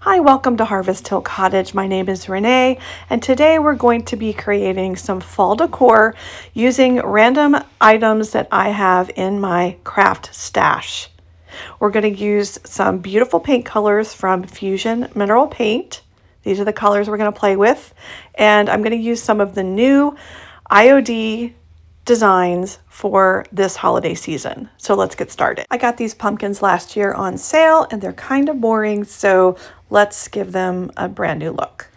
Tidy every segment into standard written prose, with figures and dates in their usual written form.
Hi, welcome to Harvesthill Cottage. My name is Renee, and today we're going to be creating some fall decor using random items that I have in my craft stash. We're going to use some beautiful paint colors from Fusion Mineral Paint. These are the colors we're going to play with, and I'm going to use some of the new IOD designs for this holiday season. So let's get started. I got these pumpkins last year on sale and they're kind of boring, so let's give them a brand new look.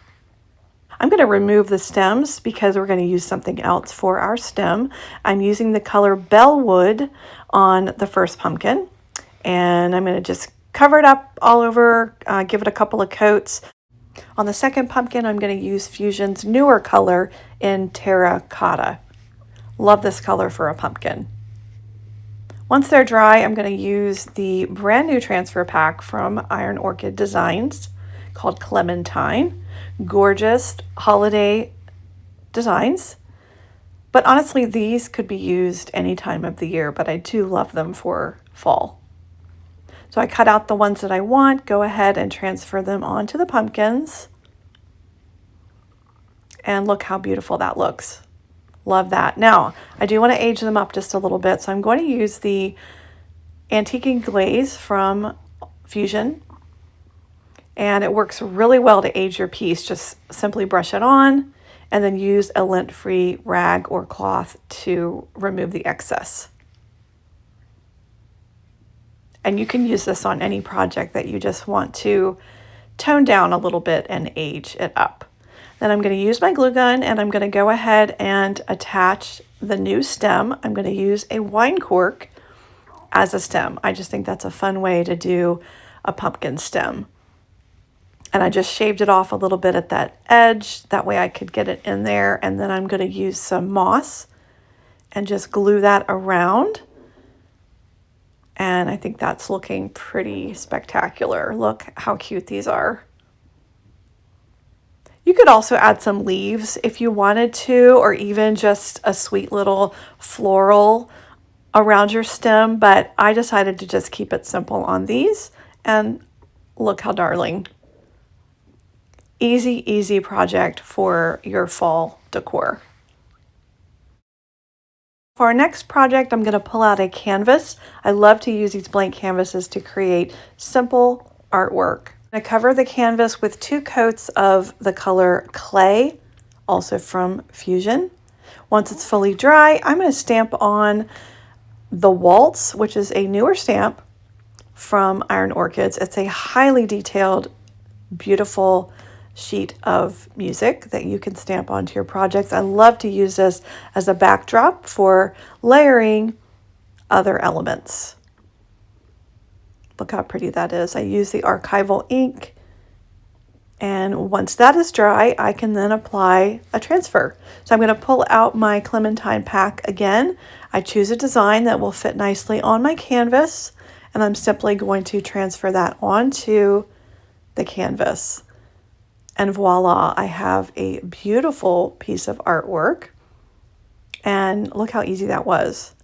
I'm going to remove the stems because we're going to use something else for our stem. I'm using the color Bellwood on the first pumpkin, and I'm going to just cover it up all over, give it a couple of coats. On the second pumpkin, I'm going to use Fusion's newer color in Terracotta. Love this color for a pumpkin. Once they're dry, I'm going to use the brand new transfer pack from Iron Orchid Designs called Clementine. Gorgeous holiday designs. But honestly, these could be used any time of the year, but I do love them for fall. So I cut out the ones that I want, go ahead and transfer them onto the pumpkins. And look how beautiful that looks. Love that. Now, I do want to age them up just a little bit, so I'm going to use the Antiquing Glaze from Fusion. And it works really well to age your piece. Just simply brush it on and then use a lint-free rag or cloth to remove the excess. And you can use this on any project that you just want to tone down a little bit and age it up. Then I'm going to use my glue gun and I'm going to go ahead and attach the new stem. I'm going to use a wine cork as a stem. I just think that's a fun way to do a pumpkin stem. And I just shaved it off a little bit at that edge. That way I could get it in there. And then I'm going to use some moss and just glue that around. And I think that's looking pretty spectacular. Look how cute these are. You could also add some leaves if you wanted to, or even just a sweet little floral around your stem, but I decided to just keep it simple on these, and look how darling. Easy, easy project for your fall decor. For our next project, I'm going to pull out a canvas. I love to use these blank canvases to create simple artwork. I cover the canvas with 2 coats of the color Clay, also from Fusion. Once it's fully dry, I'm going to stamp on the Waltz, which is a newer stamp from Iron Orchids. It's a highly detailed, beautiful sheet of music that you can stamp onto your projects. I love to use this as a backdrop for layering other elements. Look how pretty that is. I use the archival ink, and once that is dry, I can then apply a transfer. So I'm going to pull out my Clementine pack again. I choose a design that will fit nicely on my canvas, and I'm simply going to transfer that onto the canvas. And voila, I have a beautiful piece of artwork. And look how easy that was.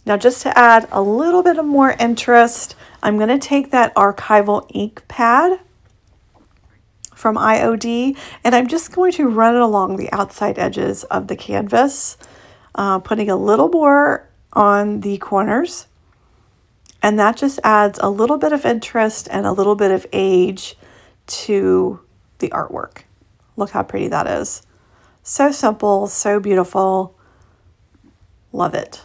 Now, just to add a little bit of more interest, I'm going to take that archival ink pad from IOD, and I'm just going to run it along the outside edges of the canvas, putting a little more on the corners. And that just adds a little bit of interest and a little bit of age to the artwork. Look how pretty that is. So simple, so beautiful. Love it.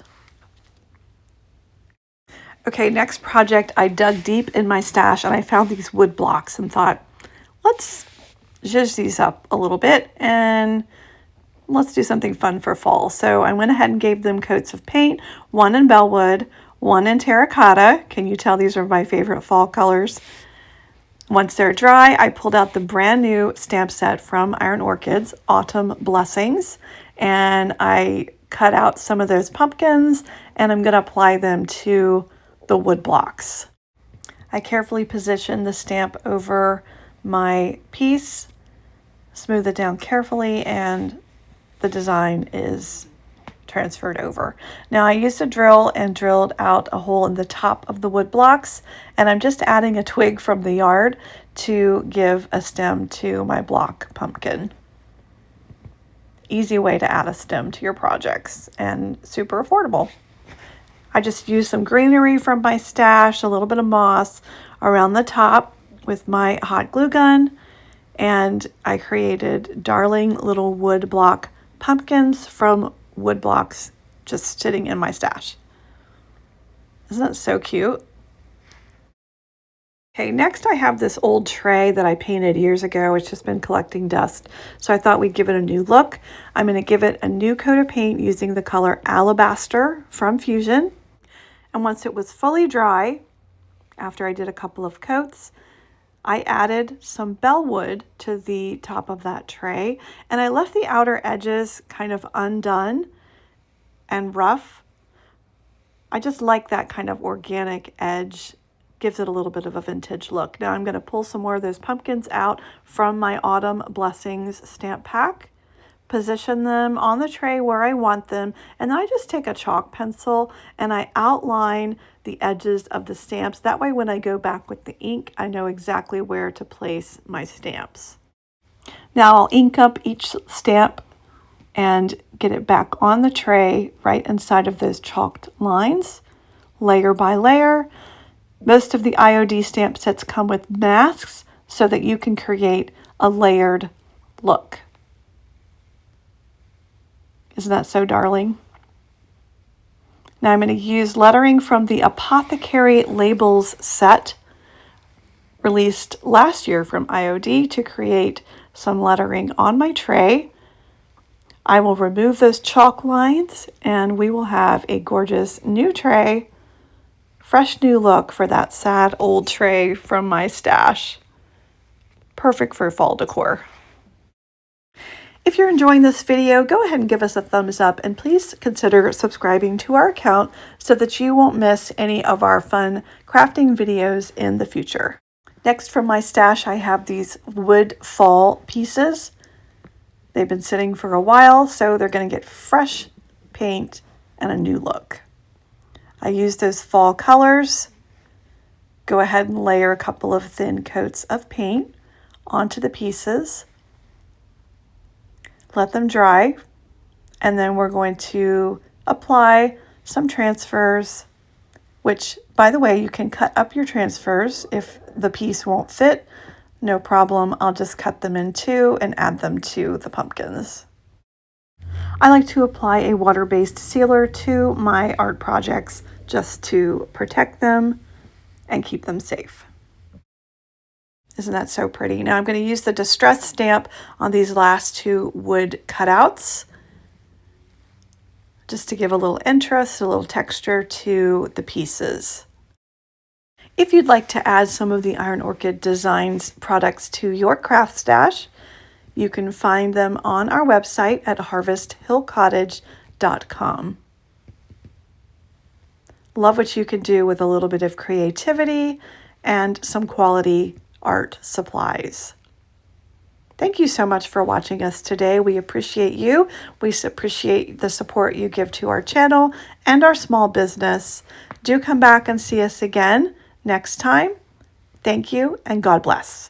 Okay, next project, I dug deep in my stash and I found these wood blocks and thought, let's zhuzh these up a little bit and let's do something fun for fall. So I went ahead and gave them coats of paint, one in Bellwood, one in Terracotta. Can you tell these are my favorite fall colors? Once they're dry, I pulled out the brand new stamp set from Iron Orchids, Autumn Blessings, and I cut out some of those pumpkins and I'm going to apply them to the wood blocks. I carefully position the stamp over my piece, smooth it down carefully, and the design is transferred over. Now I used a drill and drilled out a hole in the top of the wood blocks, and I'm just adding a twig from the yard to give a stem to my block pumpkin. Easy way to add a stem to your projects and super affordable. I just used some greenery from my stash, a little bit of moss around the top with my hot glue gun, and I created darling little wood block pumpkins from wood blocks just sitting in my stash. Isn't it so cute? Okay, next I have this old tray that I painted years ago. It's just been collecting dust, so I thought we'd give it a new look. I'm going to give it a new coat of paint using the color Alabaster from Fusion. And once it was fully dry, after I did a couple of coats, I added some Bellwood to the top of that tray, and I left the outer edges kind of undone and rough. I just like that kind of organic edge, gives it a little bit of a vintage look. Now I'm going to pull some more of those pumpkins out from my Autumn Blessings stamp pack, position them on the tray where I want them, and then I just take a chalk pencil and I outline the edges of the stamps. That way when I go back with the ink, I know exactly where to place my stamps. Now I'll ink up each stamp and get it back on the tray right inside of those chalked lines, layer by layer. Most of the IOD stamp sets come with masks so that you can create a layered look. Isn't that so darling? Now I'm going to use lettering from the Apothecary Labels set released last year from IOD to create some lettering on my tray. I will remove those chalk lines and we will have a gorgeous new tray, fresh new look for that sad old tray from my stash. Perfect for fall decor. If you're enjoying this video, go ahead and give us a thumbs up and please consider subscribing to our account so that you won't miss any of our fun crafting videos in the future. Next from my stash, I have these wood fall pieces. They've been sitting for a while, so they're going to get fresh paint and a new look. I use those fall colors. Go ahead and layer a couple of thin coats of paint onto the pieces. Let them dry, and then we're going to apply some transfers, which, by the way, you can cut up your transfers if the piece won't fit. No problem, I'll just cut them in two and add them to the pumpkins. I like to apply a water-based sealer to my art projects just to protect them and keep them safe. Isn't that so pretty? Now I'm going to use the distress stamp on these last two wood cutouts just to give a little interest, a little texture to the pieces. If you'd like to add some of the Iron Orchid Designs products to your craft stash, you can find them on our website at harvesthillcottage.com. Love what you can do with a little bit of creativity and some quality art supplies. Thank you so much for watching us today. We appreciate you. We appreciate the support you give to our channel and our small business. Do come back and see us again next time. Thank you and God bless.